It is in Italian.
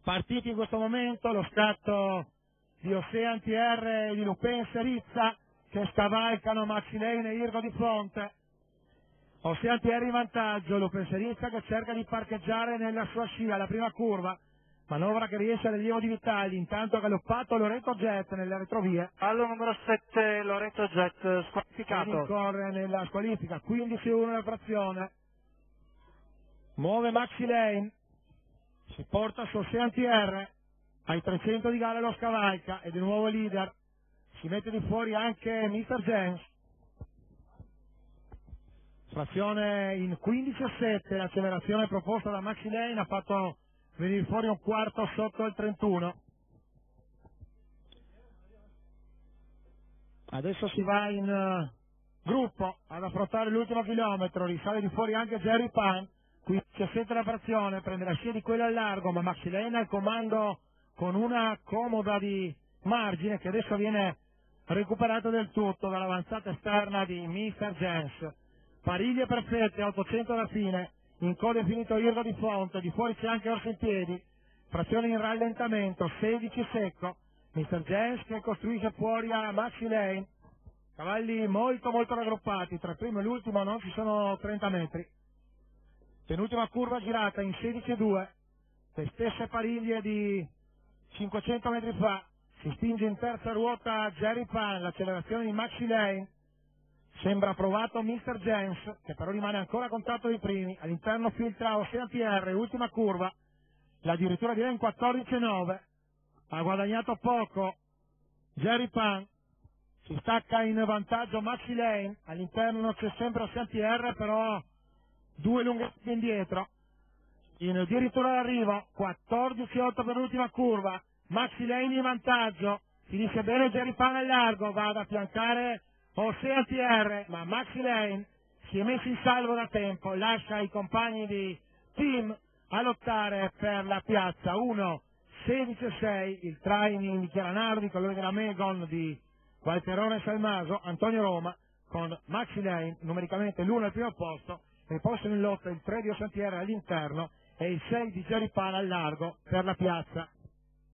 Partiti in questo momento lo scatto di Ocean TR e di Lupin Serizza che scavalcano Maxi Lane e Irgo di fronte. Ocean TR in vantaggio, Lupin Serizza che cerca di parcheggiare nella sua scia, la prima curva, manovra che riesce al rilievo di Vitali, intanto ha galoppato Loreto Jet nelle retrovie. Allo numero 7 Loreto Jet squalificato. Corre nella squalifica, 15-1 la frazione. Muove Maxi Lane, si porta su Ocean TR, ai 300 di gara lo scavalca e di nuovo leader. Si mette di fuori anche Mr. James. Frazione in 15-7, l'accelerazione proposta da Maxi Lane ha fatto venire fuori un quarto sotto il 31. Adesso si va in gruppo ad affrontare l'ultimo chilometro, risale di fuori anche Jerry Pan, 15-7 la frazione, prende la scia di quella al largo, ma Maxi Lane al comando con una comoda di margine che adesso viene recuperata del tutto dall'avanzata esterna di Mr. James. Pariglie perfette, 800 alla fine, in coda è finito Irgo di fronte, di fuori c'è anche Orso in piedi, frazione in rallentamento, 16 secco, Mr. James che costruisce fuori a Maxi Lane, cavalli molto raggruppati, tra il primo e l'ultimo non ci sono 30 metri. Penultima curva girata in 16-2, le stesse pariglie di 500 metri fa, si spinge in terza ruota Jerry Pan, l'accelerazione di Maxi Lane, sembra provato Mr. James, che però rimane ancora a contatto dei primi, all'interno filtra Ocean TR, ultima curva, addirittura direi in 14-9, ha guadagnato poco Jerry Pan, si stacca in vantaggio Maxi Lane, all'interno c'è sempre Ocean TR, però due lunghetti indietro, addirittura d'arrivo, 14-8 per l'ultima curva, Maxi Lane in vantaggio, finisce bene Jerry Pan al largo, va ad affiancare Ocean TR, ma Maxi Lane si è messo in salvo da tempo, lascia i compagni di team a lottare per la piazza. 1-16-6, il training di Chiaranardi, colore della Megon di Valterone Salmaso, Antonio Roma, con Maxi Lane numericamente l'1 al primo posto, e poi sono in lotta il 3 di Ocean TR all'interno e il 6 di Jerry Pan al largo per la piazza.